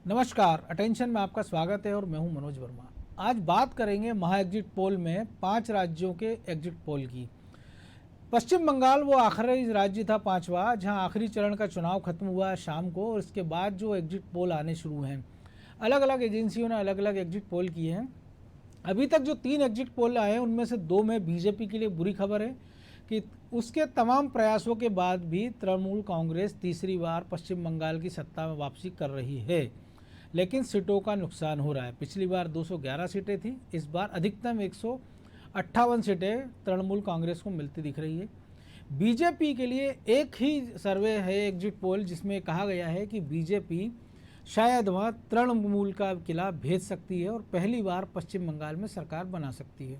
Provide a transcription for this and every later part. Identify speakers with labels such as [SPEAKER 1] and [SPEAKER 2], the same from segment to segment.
[SPEAKER 1] नमस्कार, अटेंशन में आपका स्वागत है और मैं हूं मनोज वर्मा। आज बात करेंगे महा एग्जिट पोल में 5 राज्यों के एग्जिट पोल की। पश्चिम बंगाल वो आखिरी राज्य था, पांचवा, जहां आखिरी चरण का चुनाव खत्म हुआ शाम को, और इसके बाद जो एग्जिट पोल आने शुरू हैं। अलग अलग एजेंसियों ने अलग अलग एग्जिट पोल किए हैं। अभी तक जो 3 एग्जिट पोल आए हैं उनमें से 2 में बीजेपी के लिए बुरी खबर है कि उसके तमाम प्रयासों के बाद भी तृणमूल कांग्रेस तीसरी बार पश्चिम बंगाल की सत्ता में वापसी कर रही है, लेकिन सीटों का नुकसान हो रहा है। पिछली बार 211 सीटें थी, इस बार अधिकतम 158 सीटें तृणमूल कांग्रेस को मिलती दिख रही है। बीजेपी के लिए एक ही सर्वे है, एग्जिट पोल, जिसमें कहा गया है कि बीजेपी शायद वह तृणमूल का किला भेज सकती है और पहली बार पश्चिम बंगाल में सरकार बना सकती है।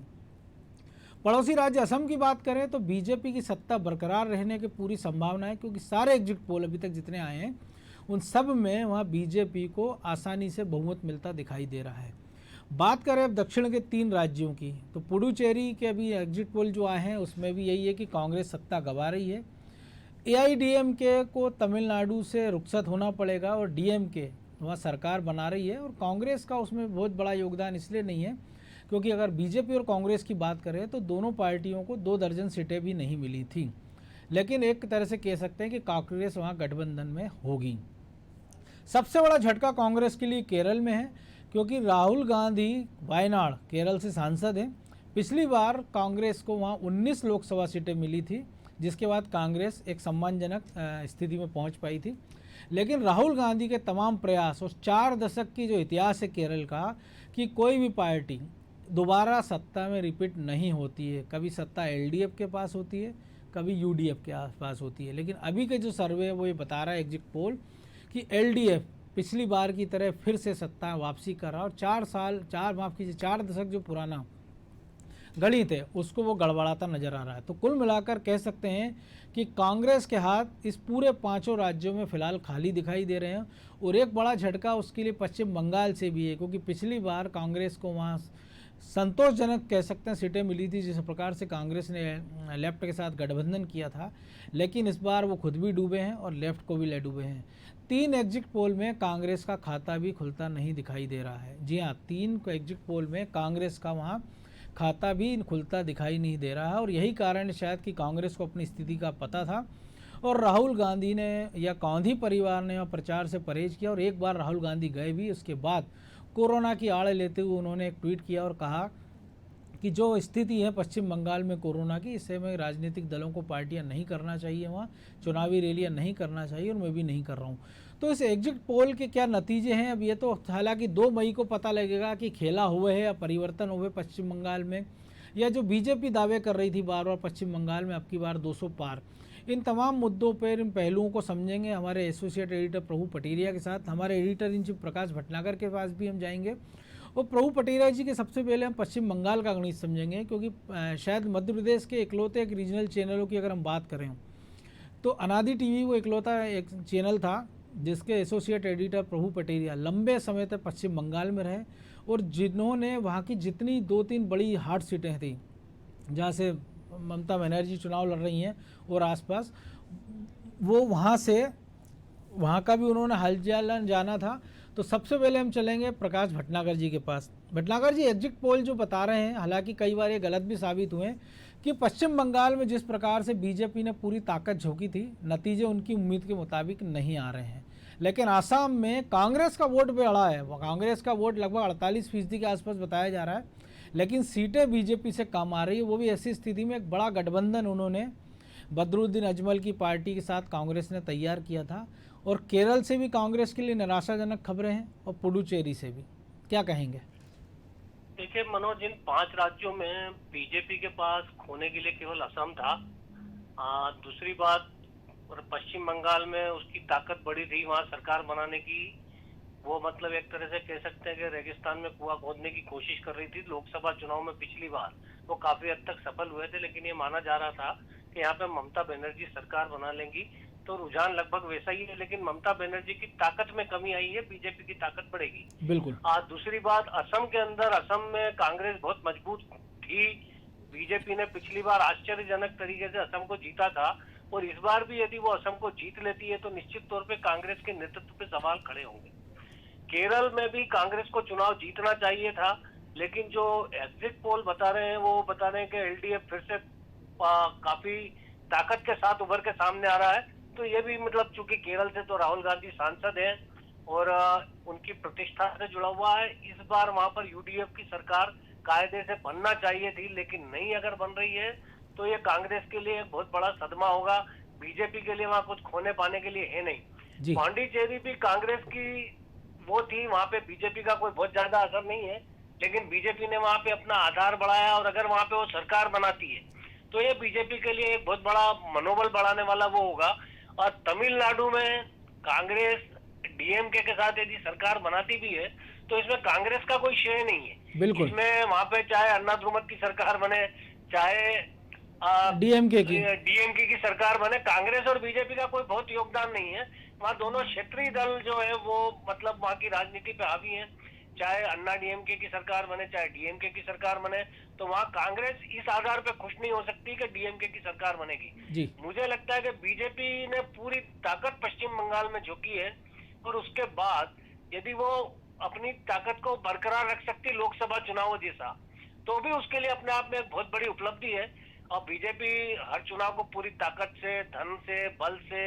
[SPEAKER 1] पड़ोसी राज्य असम की बात करें तो बीजेपी की सत्ता बरकरार रहने की पूरी संभावना है, क्योंकि सारे एग्जिट पोल अभी तक जितने आए हैं उन सब में वहाँ बीजेपी को आसानी से बहुमत मिलता दिखाई दे रहा है। बात करें अब दक्षिण के 3 राज्यों की, तो पुडुचेरी के अभी एग्जिट पोल जो आए हैं उसमें भी यही है कि कांग्रेस सत्ता गंवा रही है। एआईडीएमके को तमिलनाडु से रुखसत होना पड़ेगा और डीएमके वहाँ सरकार बना रही है, और कांग्रेस का उसमें बहुत बड़ा योगदान इसलिए नहीं है क्योंकि अगर बीजेपी और कांग्रेस की बात करें तो दोनों पार्टियों को 2 दर्जन सीटें भी नहीं मिली थी, लेकिन एक तरह से कह सकते हैं कि कांग्रेस वहाँ गठबंधन में होगी। सबसे बड़ा झटका कांग्रेस के लिए केरल में है, क्योंकि राहुल गांधी वायनाड केरल से सांसद हैं। पिछली बार कांग्रेस को वहाँ 19 लोकसभा सीटें मिली थी, जिसके बाद कांग्रेस एक सम्मानजनक स्थिति में पहुँच पाई थी। लेकिन राहुल गांधी के तमाम प्रयास और 4 दशक की जो इतिहास है केरल का, कि कोई भी पार्टी दोबारा सत्ता में रिपीट नहीं होती है। कभी सत्ता एलडीएफ के पास होती है, कभी यूडीएफ के पास होती है, लेकिन अभी के जो सर्वे है वो ये बता रहा है एग्जिट पोल कि एलडीएफ पिछली बार की तरह फिर से सत्ता वापसी कर रहा, और 4 दशक जो पुराना गणित है उसको वो गड़बड़ाता नजर आ रहा है। तो कुल मिलाकर कह सकते हैं कि कांग्रेस के हाथ इस पूरे 5 राज्यों में फिलहाल खाली दिखाई दे रहे हैं, और एक बड़ा झटका उसके लिए पश्चिम बंगाल से भी है, क्योंकि पिछली बार कांग्रेस को वहाँ संतोषजनक कह सकते हैं सीटें मिली थी, जिस प्रकार से कांग्रेस ने लेफ्ट के साथ गठबंधन किया था, लेकिन इस बार वो खुद भी डूबे हैं और लेफ्ट को भी ले डूबे हैं। 3 एग्जिट पोल में कांग्रेस का खाता भी खुलता नहीं दिखाई दे रहा है। जी हाँ, 3 एग्जिट पोल में कांग्रेस का वहाँ खाता भी खुलता दिखाई नहीं दे रहा है, और यही कारण है शायद कि कांग्रेस को अपनी स्थिति का पता था और राहुल गांधी ने या गांधी परिवार ने प्रचार से परहेज किया। और एक बार राहुल गांधी गए भी, उसके बाद कोरोना की आड़ लेते हुए उन्होंने एक ट्वीट किया और कहा कि जो स्थिति है पश्चिम बंगाल में कोरोना की, इससे में राजनीतिक दलों को पार्टियां नहीं करना चाहिए, वहाँ चुनावी रैलियां नहीं करना चाहिए, और मैं भी नहीं कर रहा हूँ। तो इस एग्जिट पोल के क्या नतीजे हैं अब ये तो हालांकि 2 मई को पता लगेगा कि खेला हुए है या परिवर्तन हुए पश्चिम बंगाल में, या जो बीजेपी दावे कर रही थी बार बार पश्चिम बंगाल में अब की बार 200 पार। इन तमाम मुद्दों पर, इन पहलुओं को समझेंगे हमारे एसोसिएट एडिटर प्रभु पटेरिया के साथ। हमारे एडिटर इन चीफ प्रकाश भटनागर के पास भी हम जाएंगे, और प्रभु पटेरिया जी के सबसे पहले हम पश्चिम बंगाल का गणित समझेंगे, क्योंकि शायद मध्य प्रदेश के इकलौते एक रीजनल चैनलों की अगर हम बात करें तो अनादि टीवी वो इकलौता एक चैनल था जिसके एसोसिएट एडिटर प्रभु पटेरिया लंबे समय तक पश्चिम बंगाल में रहे, और जिन्होंने वहाँ की जितनी 2-3 बड़ी हार्ड सीटें थी जहाँ से ममता बनर्जी चुनाव लड़ रही हैं और आसपास, वो वहाँ का भी उन्होंने हालचाल जाना था। तो सबसे पहले हम चलेंगे प्रकाश भटनागर जी के पास। भटनागर जी, एग्जिट पोल जो बता रहे हैं, हालांकि कई बार ये गलत भी साबित हुए, कि पश्चिम बंगाल में जिस प्रकार से बीजेपी ने पूरी ताकत झोंकी थी, नतीजे उनकी उम्मीद के मुताबिक नहीं आ रहे हैं। लेकिन आसाम में कांग्रेस का वोट बढ़ा है, कांग्रेस का वोट लगभग 48% के आसपास बताया जा रहा है, लेकिन सीटें बीजेपी से कम आ रही है। वो भी ऐसी स्थिति में एक बड़ा गठबंधन उन्होंने बदरुद्दीन अजमल की पार्टी के साथ कांग्रेस ने तैयार किया था, और केरल से भी कांग्रेस के लिए निराशाजनक खबरें हैं, और पुडुचेरी से भी। क्या कहेंगे?
[SPEAKER 2] देखिए मनोज, इन 5 राज्यों में बीजेपी के पास खोने के लिए केवल असम था। दूसरी बात, और पश्चिम बंगाल में उसकी ताकत बड़ी थी वहां सरकार बनाने की। वो मतलब एक तरह से कह सकते हैं कि रेगिस्तान में कुआं खोदने की कोशिश कर रही थी। लोकसभा चुनाव में पिछली बार वो काफी हद तक सफल हुए थे, लेकिन ये माना जा रहा था कि यहाँ पे ममता बनर्जी सरकार बना लेंगी, तो रुझान लगभग वैसा ही है। लेकिन ममता बनर्जी की ताकत में कमी आई है, बीजेपी की ताकत बढ़ेगी।
[SPEAKER 1] बिल्कुल।
[SPEAKER 2] दूसरी बात, असम के अंदर, असम में कांग्रेस बहुत मजबूत थी। बीजेपी ने पिछली बार आश्चर्यजनक तरीके से असम को जीता था, और इस बार भी यदि वो असम को जीत लेती है तो निश्चित तौर पे कांग्रेस के नेतृत्व पे सवाल खड़े होंगे। केरल में भी कांग्रेस को चुनाव जीतना चाहिए था, लेकिन जो एग्जिट पोल बता रहे हैं वो बता रहे हैं कि एलडीएफ फिर से काफी ताकत के साथ उभर के सामने आ रहा है। तो ये भी मतलब चूंकि केरल से तो राहुल गांधी सांसद हैं और उनकी प्रतिष्ठा से जुड़ा हुआ है, इस बार वहां पर यूडीएफ की सरकार कायदे से बनना चाहिए थी, लेकिन नहीं अगर बन रही है तो ये कांग्रेस के लिए एक बहुत बड़ा सदमा होगा। बीजेपी के लिए वहां कुछ खोने पाने के लिए है नहीं। पांडिचेरी भी कांग्रेस की वो थी, वहां पे बीजेपी का कोई बहुत ज्यादा असर नहीं है, लेकिन बीजेपी ने वहां पे अपना आधार बढ़ाया और अगर वहां पे वो सरकार बनाती है तो ये बीजेपी के लिए एक बहुत बड़ा मनोबल बढ़ाने वाला वो होगा। और तमिलनाडु में कांग्रेस डीएमके के साथ यदि सरकार बनाती भी है तो इसमें कांग्रेस का कोई श्रेय नहीं है।
[SPEAKER 1] बिल्कुल,
[SPEAKER 2] इसमें वहां पे चाहे अन्ना द्रुमत की सरकार बने, चाहे
[SPEAKER 1] डीएमके
[SPEAKER 2] की सरकार बने, कांग्रेस और बीजेपी का कोई बहुत योगदान नहीं है। वहाँ दोनों क्षेत्रीय दल जो है वो मतलब वहाँ की राजनीति पे हावी है। चाहे अन्ना डीएमके की सरकार बने, चाहे डीएमके की सरकार बने, तो वहाँ कांग्रेस इस आधार पे खुश नहीं हो सकती कि डीएमके की सरकार बनेगी। मुझे लगता है कि बीजेपी ने पूरी ताकत पश्चिम बंगाल में झोंकी है और उसके बाद यदि वो अपनी ताकत को बरकरार रख सकती लोकसभा चुनाव जैसा, तो भी उसके लिए अपने आप में एक बहुत बड़ी उपलब्धि है। और बीजेपी हर चुनाव को पूरी ताकत से, धन से, बल से,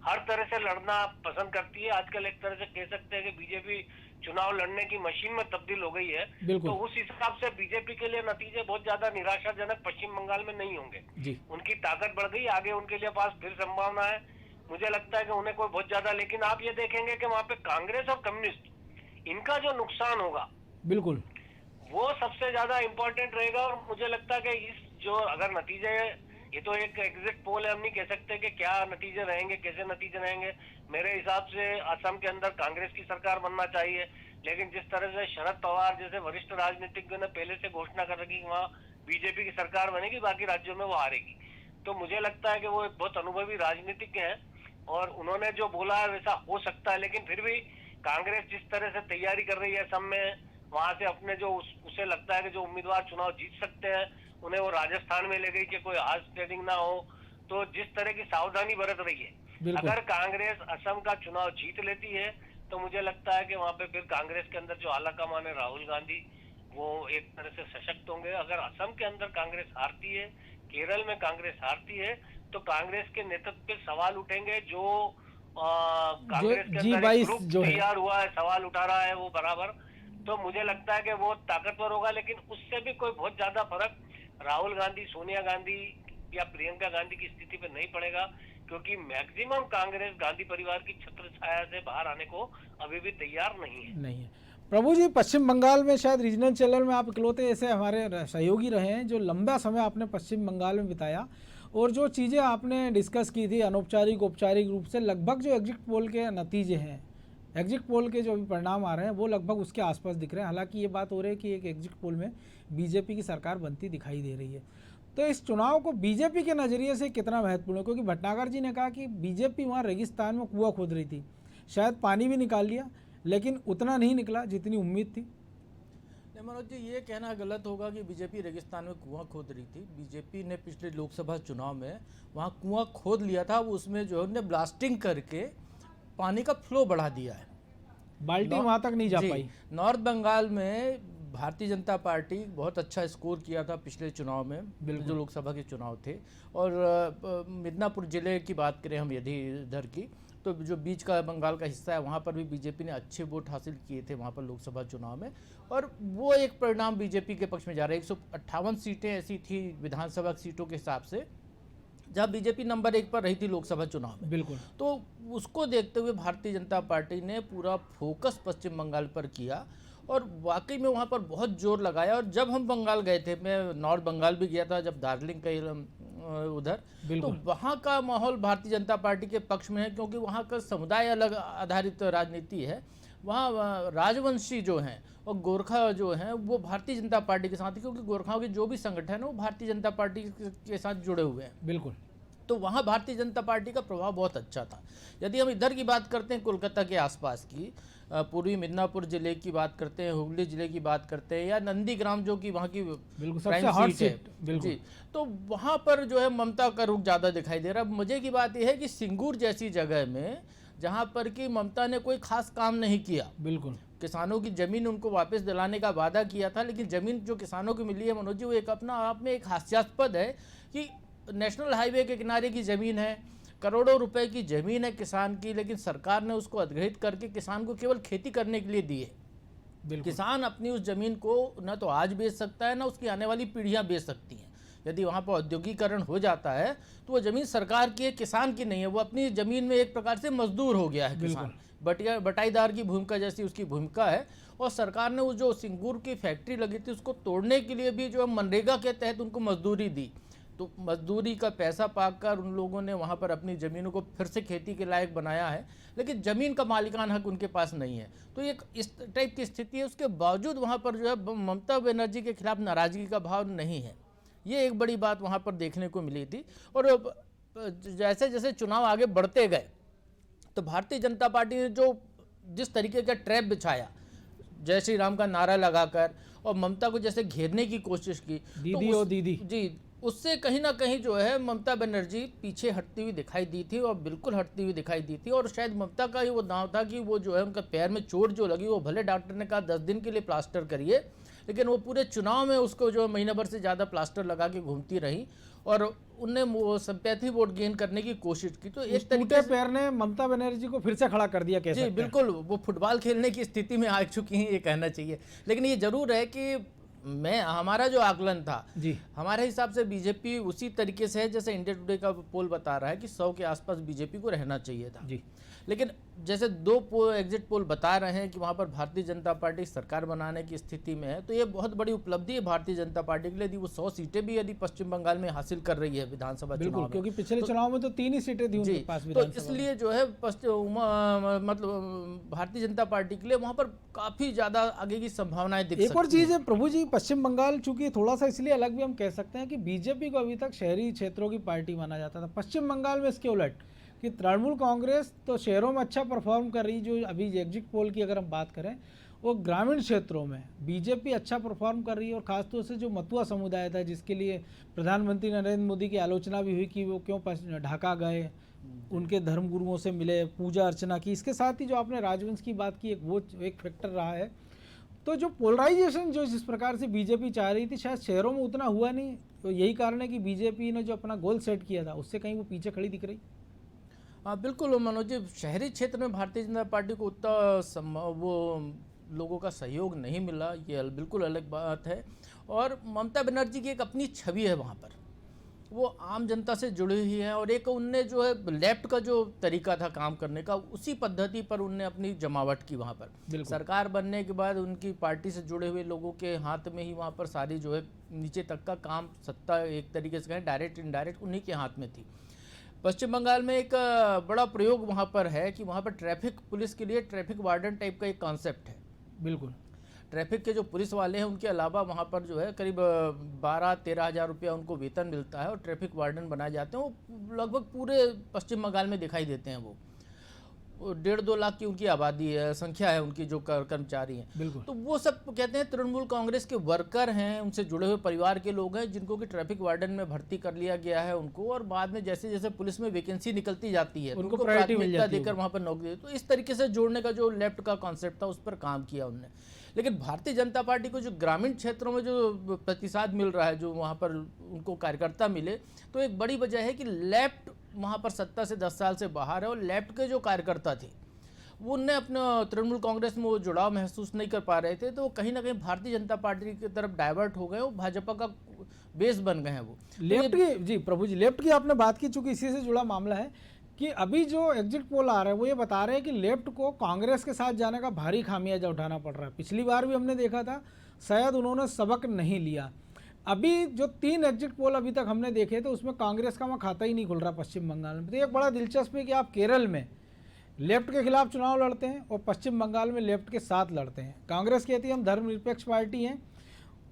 [SPEAKER 2] हर तरह से लड़ना पसंद करती है। आजकल एक तरह से कह सकते हैं कि बीजेपी चुनाव लड़ने की मशीन में तब्दील हो गई है। तो उस हिसाब से बीजेपी के लिए नतीजे बहुत ज्यादा निराशाजनक पश्चिम बंगाल में नहीं होंगे। उनकी ताकत बढ़ गई, आगे उनके लिए पास फिर संभावना है। मुझे लगता है कि उन्हें कोई बहुत ज्यादा, लेकिन आप ये देखेंगे कि वहाँ पे कांग्रेस और कम्युनिस्ट इनका जो नुकसान होगा
[SPEAKER 1] बिल्कुल
[SPEAKER 2] वो सबसे ज्यादा इम्पोर्टेंट रहेगा। और मुझे लगता है कि इस जो अगर नतीजे, ये तो एक एग्जिट पोल है, हम नहीं कह सकते कि क्या नतीजे रहेंगे, कैसे नतीजे रहेंगे। मेरे हिसाब से असम के अंदर कांग्रेस की सरकार बनना चाहिए, लेकिन जिस तरह से शरद पवार जैसे वरिष्ठ राजनीतिज्ञों ने पहले से घोषणा कर रखी कि वहाँ बीजेपी की सरकार बनेगी, बाकी राज्यों में वो हारेगी। तो मुझे लगता है कि वो एक बहुत अनुभवी राजनीतिज्ञ है और उन्होंने जो बोला है वैसा हो सकता है। लेकिन फिर भी कांग्रेस जिस तरह से तैयारी कर रही है असम में, वहां से अपने जो उसे लगता है कि जो उम्मीदवार चुनाव जीत सकते हैं उन्हें वो राजस्थान में ले गई कि कोई हार्स ट्रेडिंग ना हो। तो जिस तरह की सावधानी बरत रही है, अगर कांग्रेस असम का चुनाव जीत लेती है तो मुझे लगता है कि वहां पे फिर कांग्रेस के अंदर जो आला कमान है राहुल गांधी, वो एक तरह से सशक्त होंगे। अगर असम के अंदर कांग्रेस हारती है, केरल में कांग्रेस हारती है, तो कांग्रेस के नेतृत्व पे सवाल उठेंगे। जो कांग्रेस के अंदर एक ग्रुप तैयार हुआ है, सवाल उठा रहा है वो बराबर, तो मुझे लगता है कि वो ताकतवर होगा। लेकिन उससे भी कोई बहुत ज्यादा फर्क राहुल गांधी, सोनिया गांधी या प्रियंका गांधी की स्थिति पे नहीं पड़ेगा, क्योंकि मैक्सिमम कांग्रेस गांधी परिवार की छत्र छाया से बाहर आने को अभी भी तैयार नहीं है।
[SPEAKER 1] प्रभु जी, पश्चिम बंगाल में शायद रीजनल चैनल में आप इकलौते ऐसे हमारे सहयोगी रहे हैं जो लंबा समय आपने पश्चिम बंगाल में बिताया, और जो चीज़ें आपने डिस्कस की थी अनौपचारिक औपचारिक रूप से, लगभग जो एग्जिट पोल के नतीजे हैं, एग्जिट पोल के जो भी परिणाम आ रहे हैं वो लगभग उसके आसपास दिख रहे हैं। हालांकि ये बात हो रही है कि एक एग्जिट पोल में बीजेपी की सरकार बनती दिखाई दे रही है। तो इस चुनाव को बीजेपी के नज़रिए से कितना महत्वपूर्ण है? क्योंकि भटनागर जी ने कहा कि बीजेपी वहाँ रेगिस्तान में कुआं खोद रही थी, शायद पानी भी निकाल लिया लेकिन उतना नहीं निकला जितनी उम्मीद थी।
[SPEAKER 3] नहीं मनोज जी, ये कहना गलत होगा कि बीजेपी रेगिस्तान में कुआं खोद रही थी। बीजेपी ने पिछले लोकसभा चुनाव में वहाँ कुआं खोद लिया था, वो उसमें जो है ब्लास्टिंग करके पानी का फ्लो बढ़ा दिया है,
[SPEAKER 1] बाल्टी वहाँ तक नहीं जा पाई।
[SPEAKER 3] नॉर्थ बंगाल में भारतीय जनता पार्टी बहुत अच्छा स्कोर किया था पिछले चुनाव में, जो लोकसभा के चुनाव थे। और मिदनापुर जिले की बात करें हम यदि इधर की, तो जो बीच का बंगाल का हिस्सा है वहाँ पर भी बीजेपी ने अच्छे वोट हासिल किए थे वहाँ पर लोकसभा चुनाव में, और वो एक परिणाम बीजेपी के पक्ष में जा रहा है। 158 सीटें ऐसी थी विधानसभा सीटों के हिसाब से जहाँ बीजेपी नंबर 1 पर रही थी लोकसभा चुनाव में।
[SPEAKER 1] बिल्कुल,
[SPEAKER 3] तो उसको देखते हुए भारतीय जनता पार्टी ने पूरा फोकस पश्चिम बंगाल पर किया और वाकई में वहाँ पर बहुत जोर लगाया। और जब हम बंगाल गए थे, मैं नॉर्थ बंगाल भी गया था जब दार्जिलिंग का उधर, तो वहाँ का माहौल भारतीय जनता पार्टी के पक्ष में है, क्योंकि वहाँ का समुदाय अलग आधारित राजनीति है। वहाँ राजवंशी जो हैं और गोरखा जो हैं वो भारतीय जनता पार्टी के साथ है, क्योंकि गोरखाओं के जो भी संगठन है वो भारतीय जनता पार्टी के साथ जुड़े हुए हैं।
[SPEAKER 1] बिल्कुल,
[SPEAKER 3] तो वहाँ भारतीय जनता पार्टी का प्रभाव बहुत अच्छा था। यदि हम इधर की बात करते हैं, कोलकाता के आसपास की, पूर्वी मिदनापुर जिले की बात करते हैं, हुगली जिले की बात करते हैं, या नंदीग्राम जो कि वहाँ की प्राइम सीट है जी, तो वहाँ पर जो है ममता का रुख ज़्यादा दिखाई दे रहा है। मजे की बात यह है कि सिंगूर जैसी जगह में जहां पर कि ममता ने कोई खास काम नहीं किया।
[SPEAKER 1] बिल्कुल।
[SPEAKER 3] किसानों की जमीन उनको वापस दिलाने का वादा किया था, लेकिन जमीन जो किसानों को मिली है मनोज जी, वो एक अपना आप में एक हास्यास्पद है कि नेशनल हाईवे के किनारे की ज़मीन है, करोड़ों रुपए की ज़मीन है किसान की, लेकिन सरकार ने उसको अधिग्रहित करके किसान को केवल खेती करने के लिए दी है।
[SPEAKER 1] बिल्कुल।
[SPEAKER 3] किसान अपनी उस ज़मीन को न तो आज बेच सकता है, न उसकी आने वाली पीढ़ियां बेच सकती हैं। यदि वहाँ पर औद्योगिकरण हो जाता है तो वो ज़मीन सरकार की है, किसान की नहीं है। वो अपनी ज़मीन में एक प्रकार से मजदूर हो गया है किसान, बटाईदार की भूमिका जैसी उसकी भूमिका है। और सरकार ने उस जो सिंगूर की फैक्ट्री लगी थी उसको तोड़ने के लिए भी जो है मनरेगा के तहत उनको मजदूरी दी, तो मजदूरी का पैसा पाकर उन लोगों ने वहाँ पर अपनी ज़मीनों को फिर से खेती के लायक बनाया है, लेकिन ज़मीन का मालिकान हक उनके पास नहीं है। तो एक इस टाइप की स्थिति है। उसके बावजूद वहाँ पर जो है ममता बनर्जी के खिलाफ नाराज़गी का भाव नहीं है। ये एक बड़ी बात वहाँ पर देखने को मिली थी। और जैसे जैसे चुनाव आगे बढ़ते गए तो भारतीय जनता पार्टी ने जो जिस तरीके का ट्रैप बिछाया, जय श्री राम का नारा लगाकर और ममता को जैसे घेरने की कोशिश की,
[SPEAKER 1] दीदी
[SPEAKER 3] तो
[SPEAKER 1] ओ दीदी
[SPEAKER 3] जी, उससे कहीं ना कहीं जो है ममता बनर्जी पीछे हटती हुई दिखाई दी थी, और बिल्कुल हटती हुई दिखाई दी थी। और शायद ममता का ही वो दांव था कि वो जो है उनका पैर में चोट जो लगी, वो भले डॉक्टर ने कहा 10 दिन के लिए प्लास्टर करिए, लेकिन वो पूरे चुनाव में उसको जो महीना भर से ज़्यादा प्लास्टर लगा के घूमती रही और उनने वो सिंपैथी वोट गेन करने की कोशिश की। तो एक तरीके से
[SPEAKER 1] पैर ने ममता बनर्जी को फिर से खड़ा कर दिया, कह सकते
[SPEAKER 3] जी
[SPEAKER 1] हैं।
[SPEAKER 3] बिल्कुल, वो फुटबॉल खेलने की स्थिति में आ चुकी हैं, ये कहना चाहिए। लेकिन ये जरूर है कि हमारा जो आकलन था
[SPEAKER 1] जी,
[SPEAKER 3] हमारे हिसाब से बीजेपी उसी तरीके से है जैसे इंडिया टुडे का पोल बता रहा है कि 100 के आसपास बीजेपी को रहना चाहिए था
[SPEAKER 1] जी।
[SPEAKER 3] लेकिन जैसे 2 एग्जिट पोल बता रहे हैं कि वहाँ पर भारतीय जनता पार्टी सरकार बनाने की स्थिति में है, तो ये बहुत बड़ी उपलब्धि है भारतीय जनता पार्टी के लिए। यदि वो 100 सीटें भी यदि पश्चिम बंगाल में हासिल कर रही है विधानसभा चुनाव में,
[SPEAKER 1] क्योंकि पिछले चुनाव में तो 3 ही सीटें थी उनके पास
[SPEAKER 3] तो
[SPEAKER 1] विधानसभा
[SPEAKER 3] इसलिए जो है मतलब भारतीय जनता पार्टी के लिए वहाँ पर काफ़ी ज़्यादा आगे की संभावनाएं दिख सकती हैं।
[SPEAKER 1] एक और चीज़ है प्रभु जी, पश्चिम बंगाल चूंकि थोड़ा सा इसलिए अलग भी हम कह सकते हैं कि बीजेपी को अभी तक शहरी क्षेत्रों की पार्टी माना जाता था। पश्चिम बंगाल में इसके उलट कि तृणमूल कांग्रेस तो शहरों में अच्छा परफॉर्म कर रही, जो अभी एग्जिट पोल की अगर हम बात करें, वो ग्रामीण क्षेत्रों में बीजेपी अच्छा परफॉर्म कर रही है। और खासतौर से जो मतुआ समुदाय था, जिसके लिए प्रधानमंत्री नरेंद्र मोदी की आलोचना भी हुई कि वो क्यों ढाका गए, उनके धर्मगुरुओं से मिले, पूजा अर्चना की। इसके साथ ही जो आपने राजवंश की बात की, वो एक फैक्टर रहा है। तो जो पोलराइजेशन जो जिस प्रकार से बीजेपी चाह रही थी, शायद शहरों में उतना हुआ नहीं। तो यही कारण है कि बीजेपी ने जो अपना गोल सेट किया था उससे कहीं वो पीछे खड़ी दिख रही।
[SPEAKER 3] हाँ बिल्कुल मनोज जी, शहरी क्षेत्र में भारतीय जनता पार्टी को उतना वो लोगों का सहयोग नहीं मिला, ये बिल्कुल अलग बात है। और ममता बनर्जी की एक अपनी छवि है वहाँ पर, वो आम जनता से जुड़ी हुई है। और एक उनने जो है लेफ्ट का जो तरीका था काम करने का, उसी पद्धति पर उनने अपनी जमावट की वहाँ पर। सरकार बनने के बाद उनकी पार्टी से जुड़े हुए लोगों के हाथ में ही वहाँ पर सारी जो है नीचे तक का काम, सत्ता एक तरीके से कहें डायरेक्ट इनडायरेक्ट उन्हीं के हाथ में थी। पश्चिम बंगाल में एक बड़ा प्रयोग वहाँ पर है कि वहाँ पर ट्रैफिक पुलिस के लिए ट्रैफिक वार्डन टाइप का एक कॉन्सेप्ट है।
[SPEAKER 1] बिल्कुल,
[SPEAKER 3] ट्रैफिक के जो पुलिस वाले हैं उनके अलावा वहाँ पर जो है करीब 12-13 हज़ार रुपया उनको वेतन मिलता है और ट्रैफिक वार्डन बनाए जाते हैं। वो लगभग पूरे पश्चिम बंगाल में दिखाई देते हैं। वो 1.5-2 लाख की उनकी आबादी है, संख्या है उनकी जो कर्मचारी हैं।
[SPEAKER 1] बिल्कुल।
[SPEAKER 3] तो वो सब कहते हैं तृणमूल कांग्रेस के वर्कर हैं, उनसे जुड़े हुए परिवार के लोग हैं, जिनको कि ट्रैफिक वार्डन में भर्ती कर लिया गया है उनको। और बाद में जैसे जैसे पुलिस में वैकेंसी निकलती जाती है
[SPEAKER 1] उनको
[SPEAKER 3] प्राथमिकता देकर वहाँ पर नौकरी। तो इस तरीके से जोड़ने का जो लेफ्ट का कॉन्सेप्ट था उस पर काम किया उनने। लेकिन भारतीय जनता पार्टी को जो ग्रामीण क्षेत्रों में जो प्रतिसाद मिल रहा है, जो वहाँ पर उनको कार्यकर्ता मिले, तो एक बड़ी वजह है कि लेफ्ट वहाँ पर सत्ता से 10 साल से बाहर है। और लेफ्ट के जो कार्यकर्ता थे वो उनने अपने तृणमूल कांग्रेस में वो जुड़ाव महसूस नहीं कर पा रहे थे, तो वो कहीं ना कहीं भारतीय जनता पार्टी की तरफ डाइवर्ट हो गए, वो भाजपा का बेस बन गए हैं। वो
[SPEAKER 1] लेफ्ट की जी प्रभु जी, लेफ्ट की आपने बात की, चूंकि इसी से जुड़ा मामला है कि अभी जो एग्जिट पोल आ रहा है वो ये बता रहे हैं कि लेफ्ट को कांग्रेस के साथ जाने का भारी खामियाजा उठाना पड़ रहा है। पिछली बार भी हमने देखा था, शायद उन्होंने सबक नहीं लिया। अभी जो 3 एग्जिट पोल अभी तक हमने देखे थे उसमें कांग्रेस का वहाँ खाता ही नहीं खुल रहा पश्चिम बंगाल में। तो एक बड़ा दिलचस्प है कि आप केरल में लेफ्ट के खिलाफ चुनाव लड़ते हैं और पश्चिम बंगाल में लेफ्ट के साथ लड़ते हैं। कांग्रेस कहती है हम धर्मनिरपेक्ष पार्टी हैं,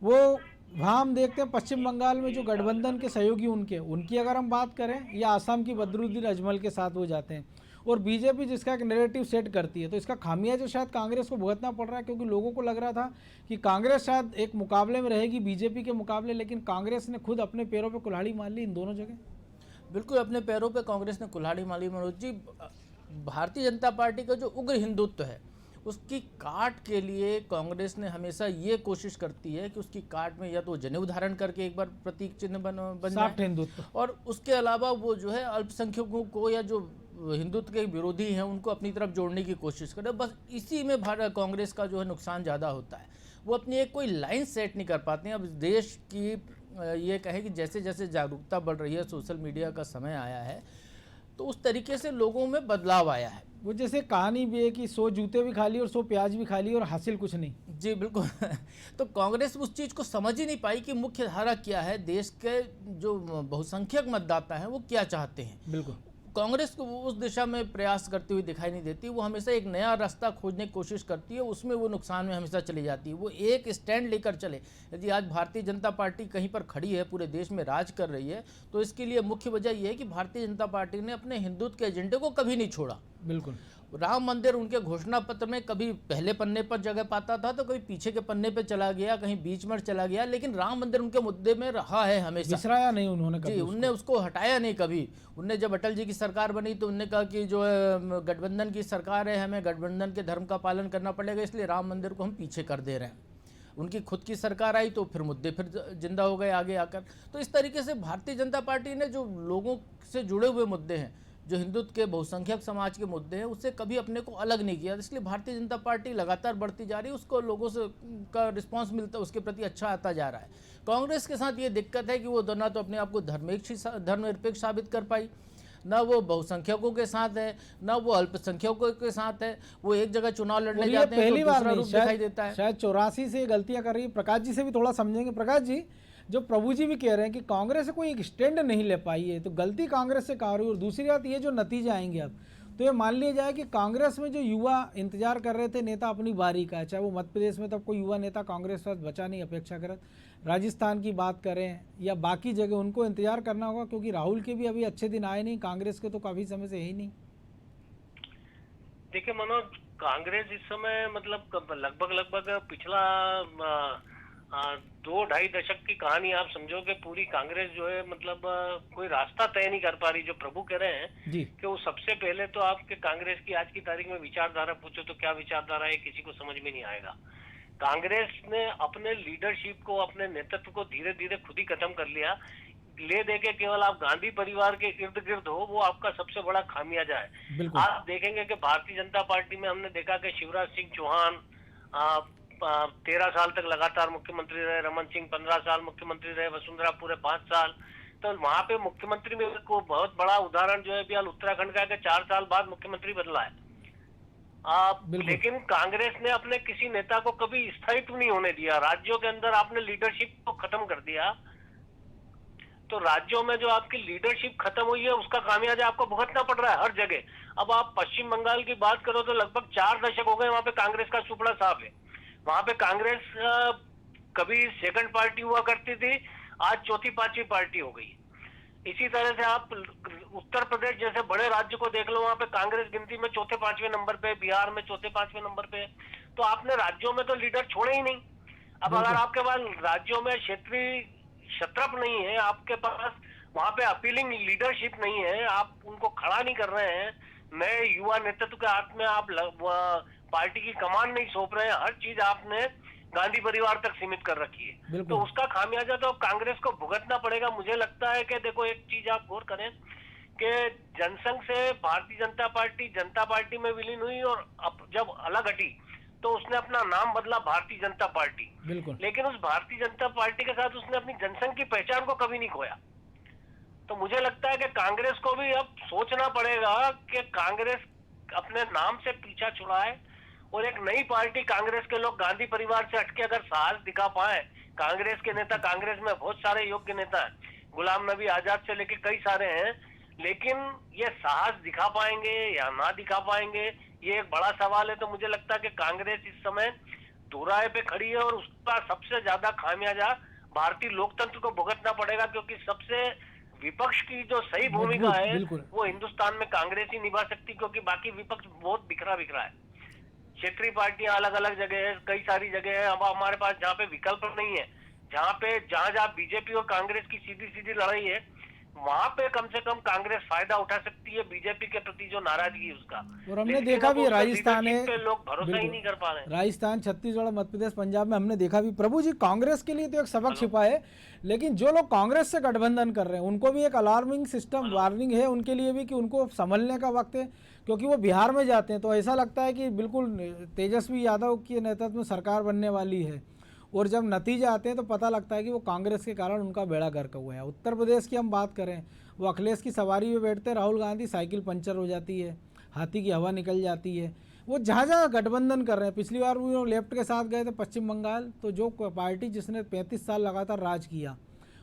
[SPEAKER 1] वो वहाँ हम देखते हैं पश्चिम बंगाल में जो गठबंधन के सहयोगी उनकी अगर हम बात करें, या आसाम की बदरुद्दीन अजमल के साथ वो जाते हैं। और बीजेपी जिसका एक नैरेटिव सेट करती है, तो इसका खामियाजा शायद कांग्रेस को भुगतना पड़ रहा है, क्योंकि लोगों को लग रहा था कि कांग्रेस शायद एक मुकाबले में रहेगी बीजेपी के मुकाबले, लेकिन कांग्रेस ने खुद अपने पैरों पर कुल्हाड़ी मार ली इन दोनों जगह।
[SPEAKER 3] बिल्कुल अपने पैरों पे कांग्रेस ने कुल्हाड़ी मारी मनोज जी। भारतीय जनता पार्टी का जो उग्र हिंदुत्व है उसकी काट के लिए कांग्रेस ने हमेशा ये कोशिश करती है कि उसकी काट में या तो जनेऊ धारण करके एक बार प्रतीक चिन्ह बन
[SPEAKER 1] सॉफ्ट
[SPEAKER 3] जाए,
[SPEAKER 1] हिंदुत्व,
[SPEAKER 3] और उसके अलावा वो जो है अल्पसंख्यकों को या जो हिंदुत्व के विरोधी हैं उनको अपनी तरफ जोड़ने की कोशिश करे। बस इसी में भारत कांग्रेस का जो है नुकसान ज़्यादा होता है। वो अपनी एक कोई लाइन सेट नहीं कर पाते हैं। अब देश की ये कहें कि जैसे जैसे जागरूकता बढ़ रही है, सोशल मीडिया का समय आया है, तो उस तरीके से लोगों में बदलाव आया है।
[SPEAKER 1] वो जैसे कहानी भी है कि 100 जूते भी खा लिए और 100 प्याज भी खा लिए और हासिल कुछ नहीं।
[SPEAKER 3] जी बिल्कुल। तो कांग्रेस उस चीज़ को समझ ही नहीं पाई कि मुख्य धारा क्या है, देश के जो बहुसंख्यक मतदाता हैं वो क्या चाहते हैं।
[SPEAKER 1] बिल्कुल,
[SPEAKER 3] कांग्रेस को उस दिशा में प्रयास करती हुई दिखाई नहीं देती। वो हमेशा एक नया रास्ता खोजने की कोशिश करती है, उसमें वो नुकसान में हमेशा चली जाती है। वो एक स्टैंड लेकर चले। यदि आज भारतीय जनता पार्टी कहीं पर खड़ी है, पूरे देश में राज कर रही है, तो इसके लिए मुख्य वजह यह है कि भारतीय जनता पार्टी ने अपने हिंदुत्व के एजेंडे को कभी नहीं छोड़ा।
[SPEAKER 1] बिल्कुल।
[SPEAKER 3] राम मंदिर उनके घोषणा पत्र में कभी पहले पन्ने पर जगह पाता था तो कभी पीछे के पन्ने पे चला गया, कहीं बीच में चला गया, लेकिन राम मंदिर उनके मुद्दे में रहा है हमेशा।
[SPEAKER 1] बिसराया नहीं उन्होंने
[SPEAKER 3] जी,
[SPEAKER 1] कभी
[SPEAKER 3] उनने उसको हटाया नहीं कभी। उनने जब अटल जी की सरकार बनी तो उनने कहा कि जो है गठबंधन की सरकार है, हमें गठबंधन के धर्म का पालन करना पड़ेगा, इसलिए राम मंदिर को हम पीछे कर दे रहे हैं। उनकी खुद की सरकार आई तो फिर मुद्दे फिर जिंदा हो गए आगे आकर। तो इस तरीके से भारतीय जनता पार्टी ने जो लोगों से जुड़े हुए मुद्दे हैं, जो हिंदुत्व के बहुसंख्यक समाज के मुद्दे हैं, उससे कभी अपने को अलग नहीं किया। इसलिए भारतीय जनता पार्टी लगातार बढ़ती जा रही है, उसको लोगों से का रिस्पांस मिलता है, उसके प्रति अच्छा आता जा रहा है। कांग्रेस के साथ ये दिक्कत है कि वो ना तो अपने आप को धर्मनिरपेक्ष साबित कर पाई, ना वो बहुसंख्यकों के साथ है, ना वो अल्पसंख्यकों के साथ है। वो एक जगह चुनाव लड़ने जाते हैं
[SPEAKER 1] पहली
[SPEAKER 3] तो
[SPEAKER 1] बार
[SPEAKER 3] दूसरा
[SPEAKER 1] नहीं,
[SPEAKER 3] रूप दिखाई देता है।
[SPEAKER 1] शायद 84 से गलतियां कर रही है। प्रकाश जी से भी थोड़ा समझेंगे। प्रकाश जी, जो प्रभु जी भी कह रहे हैं कि कांग्रेस कोई एक स्टैंड नहीं ले पाई है, तो गलती कांग्रेस से कहाँ हो रही है? और दूसरी बात ये जो नतीजे आएंगे अब, तो ये मान लिया जाए कि कांग्रेस में जो युवा इंतजार कर रहे थे नेता अपनी बारी का, चाहे वो मध्य प्रदेश में तब कोई युवा नेता कांग्रेस के साथ बचा नहीं अपेक्षाकृत, राजस्थान की बात करें या बाकी जगह, उनको इंतजार करना होगा, क्योंकि राहुल के भी अभी अच्छे दिन आए नहीं, कांग्रेस के तो काफी समय से है ही नहीं।
[SPEAKER 2] देखिए मनोज, कांग्रेस इस समय मतलब लगभग पिछला 2-2.5 दशक की कहानी आप समझो कि पूरी कांग्रेस जो है मतलब कोई रास्ता तय नहीं कर पा रही। जो प्रभु कह रहे हैं
[SPEAKER 1] जी,
[SPEAKER 2] कि वो सबसे पहले तो आपके कांग्रेस की आज की तारीख में विचारधारा पूछो तो क्या विचारधारा है, किसी को समझ में नहीं आएगा। कांग्रेस ने अपने लीडरशिप को, अपने नेतृत्व को धीरे धीरे खुद ही खत्म कर लिया। ले दे के केवल आप गांधी परिवार के इर्द गिर्द हो, वो आपका सबसे बड़ा खामियाजा है।
[SPEAKER 1] बिल्कुल।
[SPEAKER 2] आप देखेंगे कि भारतीय जनता पार्टी में हमने देखा कि शिवराज सिंह चौहान 13 साल तक लगातार मुख्यमंत्री रहे, रमन सिंह 15 साल मुख्यमंत्री रहे, वसुंधरा पूरे 5 साल। तो वहां पे मुख्यमंत्री में को बहुत बड़ा उदाहरण जो है बिहार उत्तराखंड का है कि 4 साल बाद मुख्यमंत्री बदला है। लेकिन कांग्रेस ने अपने किसी नेता को कभी स्थायित्व नहीं होने दिया। राज्यों के अंदर आपने लीडरशिप को खत्म कर दिया, तो राज्यों में जो आपकी लीडरशिप खत्म हुई है उसका खामियाजा आपको भुगतना पड़ रहा है हर जगह। अब आप पश्चिम बंगाल की बात करो तो लगभग 4 दशक हो गए वहां पे कांग्रेस का सुपड़ा साफ है। वहां पे कांग्रेस कभी सेकंड पार्टी हुआ करती थी, आज चौथी पांचवी पार्टी हो गई। इसी तरह से आप उत्तर प्रदेश जैसे बड़े राज्य को देख लो, वहां पे कांग्रेस गिनती में चौथे पांचवें नंबर पे, बिहार में चौथे पांचवें नंबर पे। तो आपने राज्यों में तो लीडर छोड़े ही नहीं। अब अगर आपके पास राज्यों में क्षेत्रीय क्षत्रप नहीं है, आपके पास वहां पे अपीलिंग लीडरशिप नहीं है, आप उनको खड़ा नहीं कर रहे हैं, नए युवा नेतृत्व के हाथ में आप पार्टी की कमान नहीं सौंप रहे हैं, हर चीज आपने गांधी परिवार तक सीमित कर रखी है, तो उसका खामियाजा तो कांग्रेस को भुगतना पड़ेगा। मुझे लगता है कि देखो, एक चीज आप गौर करें कि जनसंघ से भारतीय जनता पार्टी में विलीन हुई और अब जब अलग हटी तो उसने अपना नाम बदला भारतीय जनता पार्टी। लेकिन उस भारतीय जनता पार्टी के साथ उसने अपनी जनसंघ की पहचान को कभी नहीं खोया। तो मुझे लगता है कि कांग्रेस को भी अब सोचना पड़ेगा कि कांग्रेस अपने नाम से पीछा छुड़ाए और एक नई पार्टी कांग्रेस के लोग गांधी परिवार से हटके अगर साहस दिखा पाए। कांग्रेस के नेता, कांग्रेस में बहुत सारे योग्य नेता हैं, गुलाम नबी आजाद से लेके कई सारे हैं, लेकिन ये साहस दिखा पाएंगे या ना दिखा पाएंगे, ये एक बड़ा सवाल है। तो मुझे लगता है कि कांग्रेस इस समय दोराहे पे खड़ी है और उसका सबसे ज्यादा खामियाजा भारतीय लोकतंत्र को भुगतना पड़ेगा, क्योंकि सबसे विपक्ष की जो सही भूमिका है वो हिंदुस्तान में कांग्रेस ही निभा सकती, क्योंकि बाकी विपक्ष बहुत बिखरा है। क्षेत्रीय पार्टियां अलग अलग जगह है, कई सारी जगह है। अब हमारे पास जहाँ पे विकल्प नहीं है, जहाँ बीजेपी और कांग्रेस की सीधी लड़ाई है, वहां पे कम से कम कांग्रेस फायदा उठा सकती है बीजेपी के प्रति जो नाराजगी है उसका।
[SPEAKER 1] और हमने
[SPEAKER 2] लेकिन
[SPEAKER 1] देखा
[SPEAKER 2] अब
[SPEAKER 1] भी
[SPEAKER 2] उसका
[SPEAKER 1] राजस्थान
[SPEAKER 2] leadership
[SPEAKER 1] है,
[SPEAKER 2] पे लोग भरोसा ही
[SPEAKER 1] बिल्कुल।
[SPEAKER 2] नहीं कर पा रहे हैं।
[SPEAKER 1] राजस्थान, छत्तीसगढ़, मध्य प्रदेश, पंजाब में हमने देखा भी। प्रभु जी, कांग्रेस के लिए तो एक सबक छिपा है, लेकिन जो लोग कांग्रेस से गठबंधन कर रहे हैं उनको भी एक अलार्मिंग सिस्टम वार्निंग है उनके लिए भी कि उनको संभलने का वक्त है, क्योंकि वो बिहार में जाते हैं तो ऐसा लगता है कि बिल्कुल तेजस्वी यादव के नेतृत्व में सरकार बनने वाली है, और जब नतीजे आते हैं तो पता लगता है कि वो कांग्रेस के कारण उनका बेड़ा गर्क हुआ है। उत्तर प्रदेश की हम बात करें, वो अखिलेश की सवारी में बैठते राहुल गांधी, साइकिल पंचर हो जाती है, हाथी की हवा निकल जाती है। वो जहाँ जहाँ गठबंधन कर रहे हैं, पिछली बार वो लेफ्ट के साथ गए थे पश्चिम बंगाल, तो जो पार्टी जिसने 35 साल लगातार राज किया,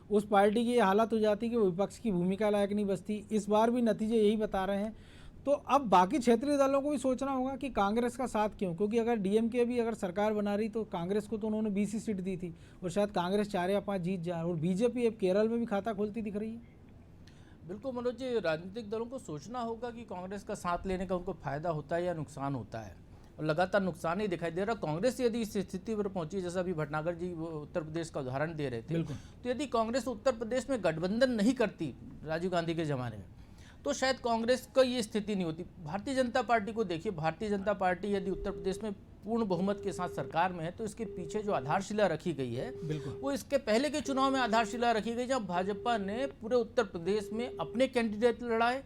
[SPEAKER 1] उस पार्टी की ये हालत हो जाती कि वो विपक्ष की भूमिका लायक नहीं बचती। इस बार भी नतीजे यही बता रहे हैं। तो अब बाकी क्षेत्रीय दलों को भी सोचना होगा कि कांग्रेस का साथ क्यों, क्योंकि अगर डीएमके भी अगर सरकार बना रही तो कांग्रेस को तो उन्होंने 20 ही सीट दी थी, और शायद कांग्रेस 4 या 5 जीत जाए, और बीजेपी अब केरल में भी खाता खोलती दिख रही है।
[SPEAKER 3] बिल्कुल मनोज जी, राजनीतिक दलों को सोचना होगा कि कांग्रेस का साथ लेने का उनको फायदा होता है या नुकसान होता है, और लगातार नुकसान ही दिखाई दे रहा। कांग्रेस यदि इस स्थिति पर पहुंची, जैसा अभी भटनागर जी वो उत्तर प्रदेश का उदाहरण दे रहे थे, तो यदि कांग्रेस उत्तर प्रदेश में गठबंधन नहीं करती राजीव गांधी के ज़माने में, तो शायद कांग्रेस का ये स्थिति नहीं होती। भारतीय जनता पार्टी को देखिए, भारतीय जनता पार्टी यदि उत्तर प्रदेश में पूर्ण बहुमत के साथ सरकार में है, तो इसके पीछे जो आधारशिला रखी गई है वो इसके पहले के चुनाव में आधारशिला रखी गई, जब भाजपा ने पूरे उत्तर प्रदेश में अपने कैंडिडेट लड़ाए,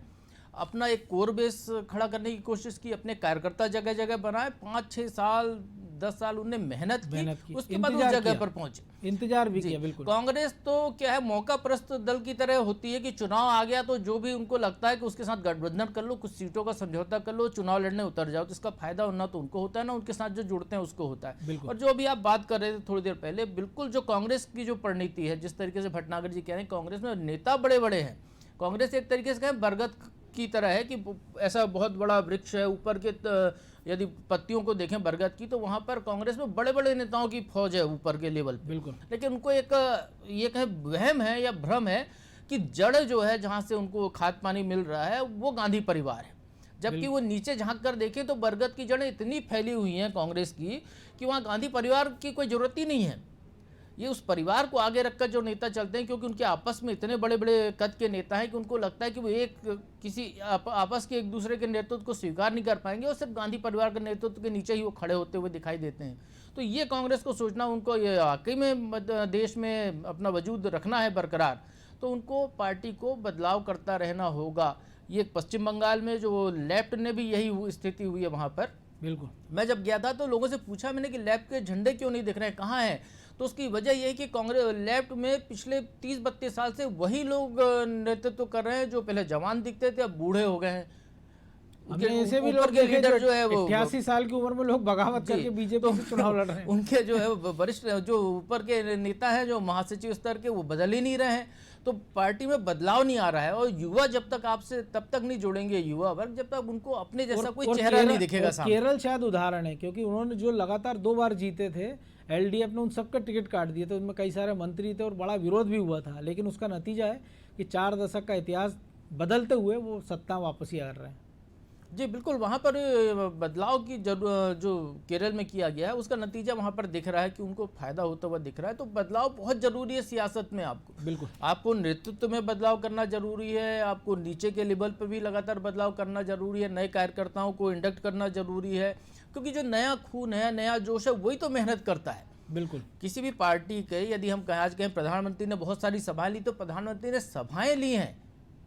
[SPEAKER 3] अपना एक कोर बेस खड़ा करने की कोशिश की, अपने कार्यकर्ता जगह जगह बनाए, 5-6 साल 10 साल उन्हें मेहनत की, उसके बाद उस जगह पर पहुंचे,
[SPEAKER 1] इंतजार भी किया। बिल्कुल।
[SPEAKER 3] कांग्रेस तो क्या है, मौका परस्त दल की तरह होती है कि चुनाव आ गया तो जो भी उनको लगता है कि उसके साथ गठबंधन कर लो, कुछ सीटों का समझौता कर लो, चुनाव लड़ने उतर जाओ, तो इसका फायदा ना तो उनको होता है ना उनके साथ जो जुड़ते हैं उसको होता है। और जो अभी आप बात कर रहे थे थोड़ी देर पहले, बिल्कुल जो कांग्रेस की जो परिणति है, जिस तरीके से भटनागर जी कह रहे हैं, कांग्रेस में नेता बड़े बड़े हैं। कांग्रेस एक तरीके से कहें बरगद की तरह है कि ऐसा बहुत बड़ा वृक्ष है, ऊपर के यदि पत्तियों को देखें बरगद की, तो वहाँ पर कांग्रेस में बड़े बड़े नेताओं की फौज है ऊपर के लेवल पे।
[SPEAKER 1] बिल्कुल।
[SPEAKER 3] लेकिन उनको एक ये कहें वहम है या भ्रम है कि जड़ जो है जहाँ से उनको खाद पानी मिल रहा है वो गांधी परिवार है, जबकि वो नीचे झांक कर देखें तो बरगद की जड़ें इतनी फैली हुई हैं कांग्रेस की कि वहाँ गांधी परिवार की कोई ज़रूरत ही नहीं है। ये उस परिवार को आगे रखकर जो नेता चलते हैं, क्योंकि उनके आपस में इतने बड़े बड़े कद के नेता हैं कि उनको लगता है कि वो एक किसी आपस के एक दूसरे के नेतृत्व को स्वीकार नहीं कर पाएंगे, और सिर्फ गांधी परिवार के नेतृत्व के नीचे ही वो खड़े होते हुए दिखाई देते हैं। तो ये कांग्रेस को सोचना, उनको ये वाकई में देश में अपना वजूद रखना है बरकरार, तो उनको पार्टी को बदलाव करता रहना होगा। ये पश्चिम बंगाल में जो लेफ्ट ने भी यही स्थिति हुई है वहाँ पर।
[SPEAKER 1] बिल्कुल।
[SPEAKER 3] मैं जब गया था तो लोगों से पूछा मैंने कि लेफ्ट के झंडे क्यों नहीं दिख रहे हैं, कहाँ हैं, तो उसकी वजह यह है कि कांग्रेस लेफ्ट में पिछले 30-32 साल से वही लोग नेतृत्व कर रहे हैं जो पहले जवान दिखते थे, अब बूढ़े हो गए हैं।
[SPEAKER 1] ऐसे भी लोग देखे जो है वो 88 साल की उम्र में लोग बगावत करके बीजेपी से चुनाव लड़ रहे हैं।
[SPEAKER 3] उनके जो है वरिष्ठ जो ऊपर के नेता हैं, जो महासचिव स्तर के, वो बदल ही नहीं रहे हैं, तो पार्टी में बदलाव नहीं आ रहा है। और युवा जब तक आपसे तब तक नहीं जुड़ेंगे, युवा वर्ग जब तक उनको अपने जैसा कोई चेहरा नहीं दिखेगा सामने।
[SPEAKER 1] केरल शायद उदाहरण है, क्योंकि उन्होंने जो लगातार 2 बार जीते थे, एलडीएफ ने उन सबका टिकट काट दिए थे, उनमें कई सारे मंत्री थे और बड़ा विरोध भी हुआ था, लेकिन उसका नतीजा है कि 4 दशक का इतिहास बदलते हुए वो सत्ता वापसी आ रहे हैं।
[SPEAKER 3] जी बिल्कुल, वहाँ पर बदलाव की जो केरल में किया गया है उसका नतीजा वहाँ पर दिख रहा है कि उनको फायदा होता हुआ दिख रहा है। तो बदलाव बहुत ज़रूरी है सियासत में। आपको
[SPEAKER 1] बिल्कुल, आपको
[SPEAKER 3] आपको नेतृत्व में बदलाव करना जरूरी है, आपको नीचे के लेवल पर भी लगातार बदलाव करना जरूरी है, नए कार्यकर्ताओं को इंडक्ट करना जरूरी है, क्योंकि जो नया खून है, नया जोश है, वही तो मेहनत करता है।
[SPEAKER 1] बिल्कुल,
[SPEAKER 3] किसी भी पार्टी के, यदि हम आज कहें प्रधानमंत्री ने बहुत सारी सभाएं ली, तो प्रधानमंत्री ने सभाएं ली हैं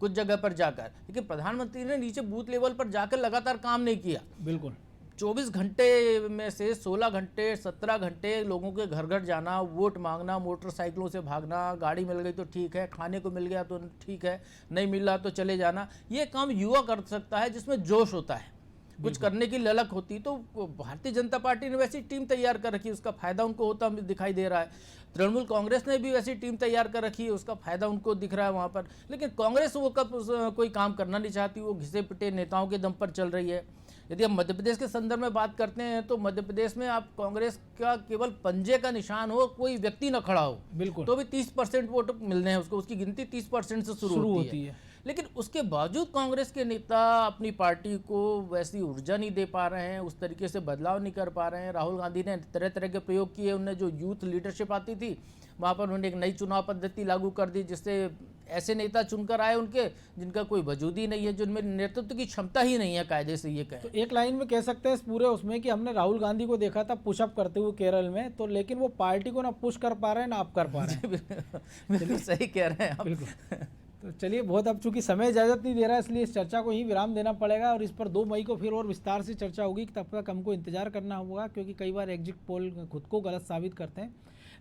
[SPEAKER 3] कुछ जगह पर जाकर, लेकिन प्रधानमंत्री ने नीचे बूथ लेवल पर जाकर लगातार काम नहीं किया।
[SPEAKER 1] बिल्कुल,
[SPEAKER 3] 24 घंटे में से 16 घंटे 17 घंटे लोगों के घर घर जाना, वोट मांगना, मोटरसाइकिलों से भागना, गाड़ी मिल गई तो ठीक है, खाने को मिल गया तो ठीक है, नहीं मिल रहा तो चले जाना, ये काम युवा कर सकता है जिसमें जोश होता है, कुछ करने की ललक होती। तो भारतीय जनता पार्टी ने वैसी टीम तैयार कर रखी है, उसका फायदा उनको होता दिखाई दे रहा है। तृणमूल कांग्रेस ने भी वैसी टीम तैयार कर रखी है, उसका फायदा उनको दिख रहा है वहाँ पर। लेकिन कांग्रेस वो कब कोई काम करना नहीं चाहती, वो घिसे पिटे नेताओं के दम पर चल रही है। यदि हम मध्य प्रदेश के संदर्भ में बात करते हैं तो मध्य प्रदेश में आप कांग्रेस का केवल पंजे का निशान हो, कोई व्यक्ति न खड़ा हो,
[SPEAKER 1] बिल्कुल,
[SPEAKER 3] तो भी 30% वोट मिलने हैं उसको, उसकी गिनती 30% से शुरू होती है। लेकिन उसके बावजूद कांग्रेस के नेता अपनी पार्टी को वैसी ऊर्जा नहीं दे पा रहे हैं, उस तरीके से बदलाव नहीं कर पा रहे हैं। राहुल गांधी ने तरह तरह के प्रयोग किए, उन्हें जो यूथ लीडरशिप आती थी वहाँ पर उन्होंने एक नई चुनाव पद्धति लागू कर दी, जिससे ऐसे नेता चुनकर आए उनके जिनका कोई वजूद ही नहीं है, जिनमें नेतृत्व की क्षमता ही नहीं है कायदे से, ये कहें।
[SPEAKER 1] तो एक लाइन में कह सकते हैं इस पूरे उसमें कि हमने राहुल गांधी को देखा था पुशअप करते हुए केरल में, तो लेकिन वो पार्टी को ना पुश कर पा रहे हैं ना आप कर पा रहे हैं।
[SPEAKER 3] बिल्कुल सही कह रहे हैं आप।
[SPEAKER 1] बिल्कुल। तो चलिए, बहुत अब चूंकि समय इजाज़त नहीं दे रहा है, इसलिए इस चर्चा को ही विराम देना पड़ेगा और इस पर 2 मई को फिर और विस्तार से चर्चा होगी। तब तक हमको इंतजार करना होगा, क्योंकि कई बार एग्जिट पोल खुद को गलत साबित करते हैं।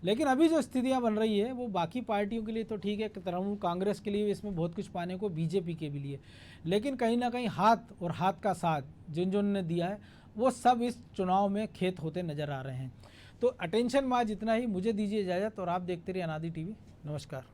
[SPEAKER 1] लेकिन अभी जो स्थितियां बन रही है वो बाकी पार्टियों के लिए तो ठीक है, तृणमूल कांग्रेस के लिए इसमें बहुत कुछ पाने को, बीजेपी के भी लिए, लेकिन कहीं ना कहीं हाथ और हाथ का साथ जिन जिन ने दिया है वो सब इस चुनाव में खेत होते नजर आ रहे हैं। तो अटेंशन में आज इतना ही, मुझे दीजिए इजाज़त और आप देखते रहिए अनादि टीवी। नमस्कार।